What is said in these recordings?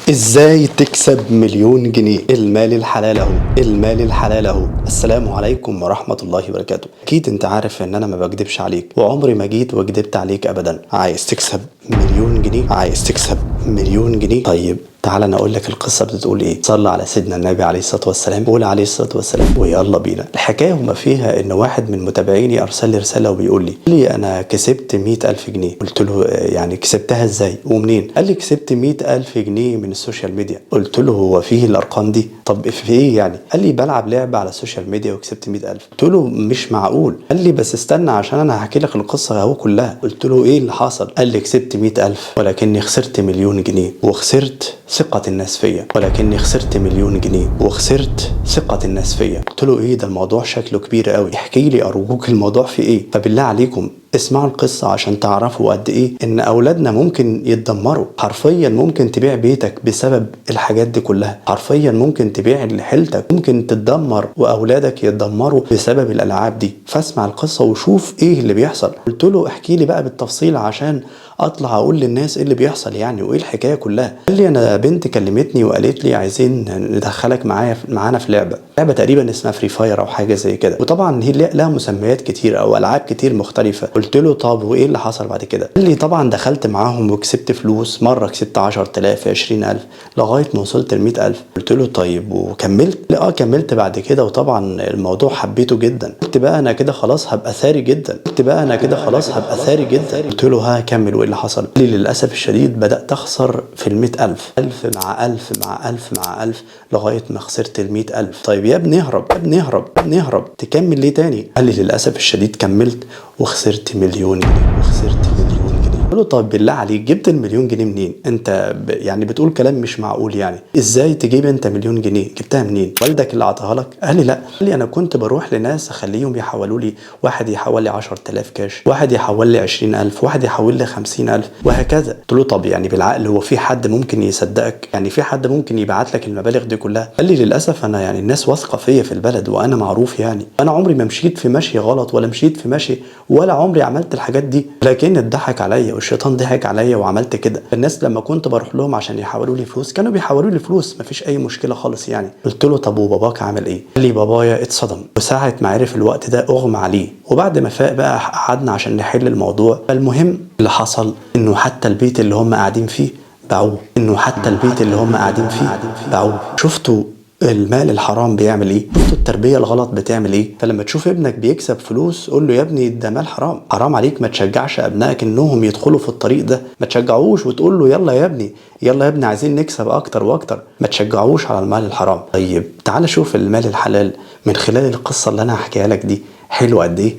ازاي تكسب مليون جنيه؟ المال الحلال اهو، المال الحلال اهو. السلام عليكم ورحمة الله وبركاته. اكيد انت عارف ان انا ما بكدبش عليك، وعمري ما جيت وكدبت عليك ابدا. عايز تكسب مليون جنيه؟ عايز تكسب مليون جنيه؟ طيب تعال انا اقول لك القصه بتقول ايه. صلى على سيدنا النبي عليه الصلاه والسلام، قول عليه الصلاه والسلام ويلا بينا. الحكايه وما فيها ان واحد من متابعيني ارسل لي رساله وبيقول لي انا كسبت 100,000 جنيه. قلت له يعني كسبتها ازاي ومنين؟ قال لي كسبت 100,000 جنيه من السوشيال ميديا. قلت له هو فيه الارقام دي؟ طب في ايه يعني؟ قال لي بلعب لعبه على السوشيال ميديا وكسبت 100,000. قلت له مش معقول. قال لي بس استنى عشان انا هحكي لك القصه اهو كلها. قلت له ايه اللي حصل؟ قال لي كسبت 100,000 ولكني خسرت مليون جنيه، وخسرت ثقة الناس فيا. ولكني خسرت مليون جنيه وخسرت ثقة الناس فيا. قلت له ايه ده؟ الموضوع شكله كبير قوي، احكي لي ارجوك الموضوع في ايه؟ فبالله عليكم اسمعوا القصة عشان تعرفوا قد ايه ان اولادنا ممكن يتدمروا. حرفيا ممكن تبيع بيتك بسبب الحاجات دي كلها، حرفيا ممكن تبيع حيلتك، ممكن تتدمر واولادك يتدمروا بسبب الالعاب دي. فاسمع القصة وشوف ايه اللي بيحصل. قلت له احكي لي بقى بالتفصيل عشان اطلع اقول للناس ايه اللي بيحصل يعني وايه الحكايه كلها. قال لي انا بنت كلمتني وقالت لي عايزين ندخلك معانا في لعبه تقريبا اسمها فري فاير او حاجه زي كده، وطبعا هي لها مسميات كتير او العاب كتير مختلفه. قلت له طب وايه اللي حصل بعد كده؟ قال لي طبعا دخلت معاهم وكسبت فلوس، مره كسبت 10,000 20,000 لغايه ما وصلت ل 100,000. قلت له طيب وكملت؟ لا كملت بعد كده، وطبعا الموضوع حبيته جدا. قلت بقى انا كده خلاص هبقى ثري جدا. قلت له ها كمل وايه اللي حصل؟ قال لي للاسف الشديد بدات اخسر في ال 100,000، 1000 مع 1000 مع 1000 مع 1000 لغايه ما خسرت ال 100,000. طيب يا ابني اهرب، يا ابني اهرب، يا ابني اهرب، تكمل ليه تاني؟ قال لي للاسف الشديد كملت وخسرت مليون جنيه، وخسرت مليون جنيه. قلت له طب بالله عليك جبت المليون جنيه منين؟ انت يعني بتقول كلام مش معقول، يعني ازاي تجيب انت مليون جنيه؟ جبتها منين؟ والدك اللي عطاها لك؟ قال لي لا. قال لي انا كنت بروح لناس اخليهم يحولوا لي، واحد يحول لي 10,000 كاش، واحد يحول لي 20,000، واحد يحول لي 50,000 وهكذا. قلت له طب يعني بالعقل هو في حد ممكن يصدقك؟ يعني في حد ممكن يبعت لك المبالغ دي كلها؟ قال لي للاسف انا يعني الناس واثقه فيا في البلد وانا معروف، يعني انا عمري ما مشيت في مشي غلط ولا مشيت في مشي ولا عمري عملت الحاجات دي، لكن اتضحك عليا والشيطان ضحك عليا وعملت كده. الناس لما كنت بروح لهم عشان يحولوا لي فلوس كانوا بيحولوا لي فلوس، مفيش اي مشكله خالص يعني. قلت له طب وباباك عمل ايه؟ قال لي بابايا اتصدم، وساعه ما عرف الوقت ده اغمى عليه، وبعد ما فاق بقى قعدنا عشان نحل الموضوع. فالمهم اللي حصل انه حتى البيت اللي هم قاعدين فيه باعوه، باعوه. شفتوا المال الحرام بيعمل ايه؟ شفتوا التربيه الغلط بتعمل ايه؟ فلما تشوف ابنك بيكسب فلوس قول له يا ابني ده مال حرام، حرام عليك. ما تشجعش ابنائك انهم يدخلوا في الطريق ده، ما تشجعوش وتقول له يلا يا ابني، يلا يا ابني عايزين نكسب اكتر واكتر. ما تشجعوش على المال الحرام. طيب تعال شوف المال الحلال من خلال القصه اللي انا هحكيها لك دي. حلو قد ايه؟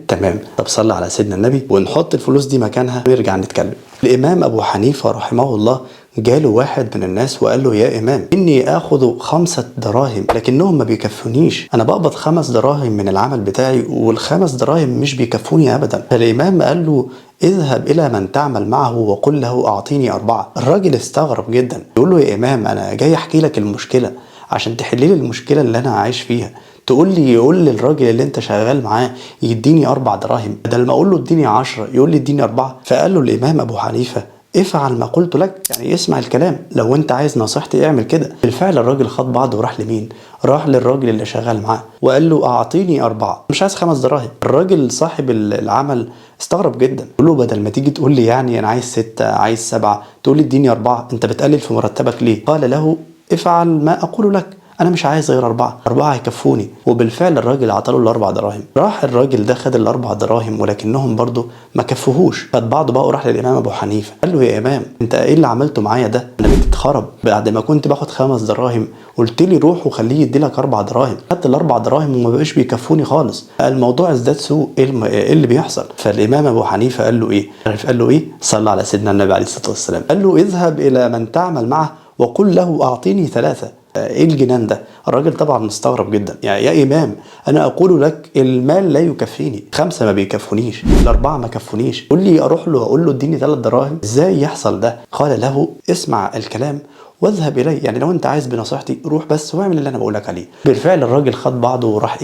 تمام. طب صلي على سيدنا النبي ونحط الفلوس دي مكانها ونرجع نتكلم. الامام ابو حنيفه رحمه الله جاله واحد من الناس وقال له يا امام اني اخذ 5 دراهم لكنهم ما بيكفونيش، انا بقبض 5 دراهم من العمل بتاعي وال5 دراهم مش بيكفوني ابدا. فالامام قال له اذهب الى من تعمل معه وقل له اعطيني 4. الراجل استغرب جدا، يقول له يا امام انا جاي احكي لك المشكله عشان تحل لي المشكله اللي انا عايش فيها، يقول للراجل اللي انت شغال معاه يديني 4 دراهم بدل ما اقول له اديني 10 يقول لي اديني 4؟ فقال له الامام ابو حنيفه افعل ما قلت لك، يعني اسمع الكلام، لو انت عايز نصيحتي اعمل كده. بالفعل الراجل خد بعضه وراح لمين؟ راح للراجل اللي شغال معاه وقال له اعطيني 4، مش عايز 5 دراهم. الراجل صاحب العمل استغرب جدا، قال له بدل ما تيجي تقول لي يعني انا عايز 6 عايز 7 تقول لي اديني 4، انت بتقلل في مرتبك ليه؟ قال له افعل ما اقول لك، انا مش عايز غير 4 هيكفوني. وبالفعل الراجل عطاله ال4 دراهم. راح الراجل ده خد ال4 دراهم ولكنهم برضه ما كفوهوش، خد بعضه بقى وراح للامام ابو حنيفه قال له يا امام انت ايه اللي عملته معايا ده؟ انا بيتي اتخرب بعد ما كنت باخد 5 دراهم، قلت لي روح وخليه يدي لك 4 دراهم، خدت ال4 دراهم وما بقاش بيكفوني خالص. الموضوع ازداد سوء، ايه اللي بيحصل؟ فالامام ابو حنيفه قال له ايه؟ صلى على سيدنا النبي عليه الصلاه والسلام، قال له اذهب الى من تعمل معه وقل له اعطيني 3. ايه الجنان ده؟ الراجل طبعا مستغرب جدا، يعني يا امام انا اقول لك المال لا يكفيني، 5 ما بيكفونيش، ال4 ما كفونيش، قول لي اروح له اقول له اديني 3 دراهم؟ ازاي يحصل ده؟ قال له اسمع الكلام واذهب اليه، يعني لو انت عايز بنصيحتي روح بس واعمل اللي انا بقول لك عليه. بالفعل الراجل خد بعضه وراح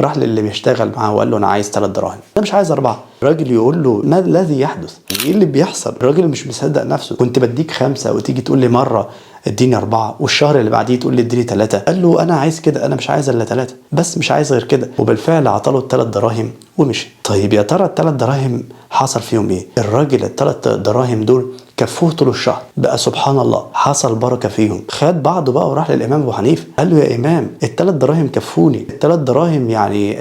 راح للي بيشتغل معاه وقال له انا عايز 3 دراهم، انا مش عايز 4. الراجل يقول له ما الذي يحدث؟ ايه اللي بيحصل؟ الراجل مش مصدق نفسه، كنت بديك 5 وتيجي تقول لي مره اديني 4، والشهر اللي بعديه تقول لي اديني 3. قال له انا عايز كده، انا مش عايز الا 3 بس، مش عايز غير كده. وبالفعل عطاله ال3 دراهم ومشي. طيب يا ترى ال3 دراهم حصل فيهم ايه؟ الراجل ال3 دراهم دول كفوه طول الشهر بقى، سبحان الله حصل بركه فيهم. خد بعضه بقى وراح للامام ابو حنيفه، قال له يا امام ال3 دراهم كفوني، ال3 دراهم يعني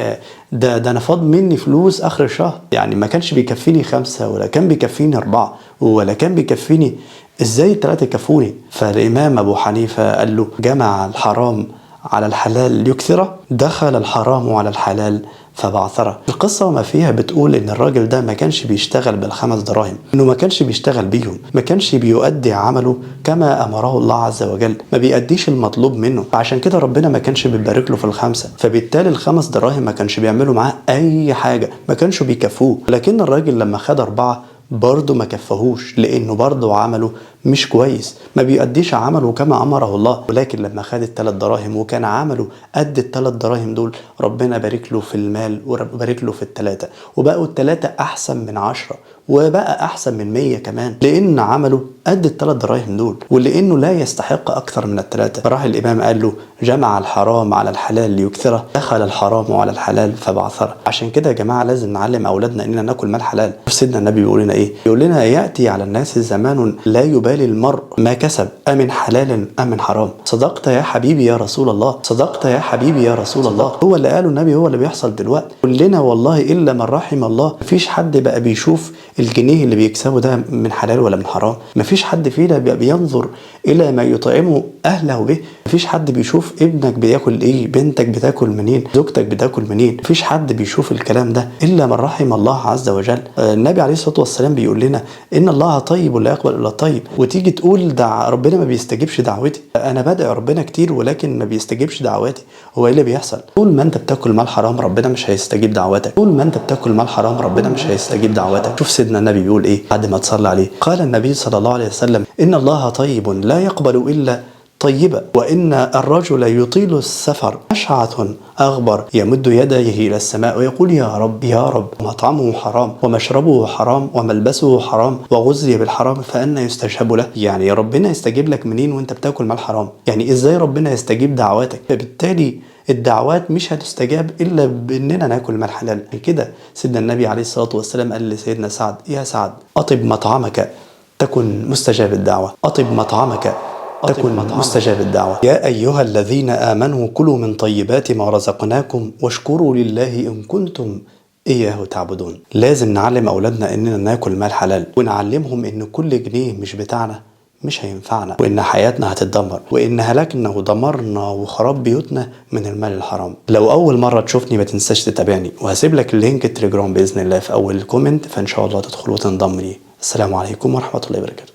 ده انا فاض مني فلوس اخر الشهر، يعني ما كانش بيكفيني 5 ولا كان بيكفيني 4 ولا كان بيكفيني، ازاي ال3 يكفوني؟ فالامام ابو حنيفه قال له جمع الحرام على الحلال ليكثره، دخل الحرام على الحلال فبعثره. القصة وما فيها بتقول ان الراجل ده ما كانش بيشتغل بال5 دراهم، انه ما كانش بيشتغل بيهم، ما كانش بيؤدي عمله كما امره الله عز وجل، ما بيأديش المطلوب منه، عشان كده ربنا ما كانش بيبارك له في ال5. فبالتالي ال5 دراهم ما كانش بيعملوا معاه اي حاجة، ما كانش بيكفوه. لكن الراجل لما خد 4 برضه ما كفهوش، لانه برضه عمله مش كويس، ما بيأديش عمله كما امره الله. ولكن لما خد ال3 دراهم وكان عمله قد ال3 دراهم دول، ربنا بارك له في المال وبارك له في ال3، وبقوا ال3 احسن من 10 وبقى احسن من 100 كمان، لان عمله قد ال3 دراهم دول، ولانه لا يستحق اكثر من ال3. فراح الامام قال له جمع الحرام على الحلال ليكثره، دخل الحرام على الحلال فبعثره. عشان كده يا جماعه لازم نعلم اولادنا اننا ناكل مال حلال. سيدنا النبي بيقول لنا ايه؟ بيقول لنا ياتي على الناس زمان لا يبالي المرء ما كسب امن حلال ام من حرام. صدقت يا حبيبي يا رسول الله، صدقت يا حبيبي يا رسول الله. هو اللي قاله النبي هو اللي بيحصل دلوقتي كلنا والله الا من رحم الله. مفيش حد بقى بيشوف الجنيه اللي بيكسبه ده من حلال ولا من حرام، مفيش حد فينا بقى بينظر الى ما يطعمه اهله به، مفيش حد بيشوف ابنك بياكل ايه، بنتك بتاكل منين، زوجتك بتاكل منين، مفيش حد بيشوف الكلام ده الا من رحم الله عز وجل. النبي عليه الصلاه والسلام بيقول لنا ان الله طيب لا يقبل الا طيب. وتيجي تقول ربنا ما بيستجيبش دعوتي، انا بدعي ربنا كتير ولكن ما بيستجيبش دعواتي، هو ايه اللي بيحصل؟ طول ما انت بتاكل مال حرام ربنا مش هيستجيب دعواتك، طول ما انت بتاكل مال حرام ربنا مش هيستجيب دعواتك. شوف سيدنا النبي بيقول ايه بعد ما تصلي عليه، قال النبي صلى الله عليه وسلم ان الله طيب لا يقبل الا طيبة، وإن الرجل يطيل السفر أشعث أغبر يمد يديه إلى السماء ويقول يا رب يا رب، مطعمه حرام ومشربه حرام وملبسه حرام وغذي بالحرام فأنا يستجاب له. يعني ربنا يستجيب لك منين وانت بتاكل مال حرام؟ يعني ازاي ربنا يستجيب دعواتك؟ فبالتالي الدعوات مش هتستجاب إلا بأننا ناكل مال حلال. كده سيدنا النبي عليه الصلاة والسلام قال لسيدنا سعد يا سعد أطب مطعمك تكن مستجاب الدعوة، أطب مطعمك تكن مستجاب الدعوة. يا أيها الذين آمنوا كلوا من طيبات ما رزقناكم واشكروا لله إن كنتم إياه تعبدون. لازم نعلم أولادنا إننا ناكل مال حلال، ونعلمهم إن كل جنيه مش بتاعنا مش هينفعنا، وإن حياتنا هتتدمر، وإن هلكنا ودمرنا وخراب بيوتنا من المال الحرام. لو أول مرة تشوفني ما تنساش تتابعني، وهسيب لك اللينك التليجرام بإذن الله في أول الكومنت، فإن شاء الله تدخل وتنضم لي. السلام عليكم ورحمة الله وبركاته.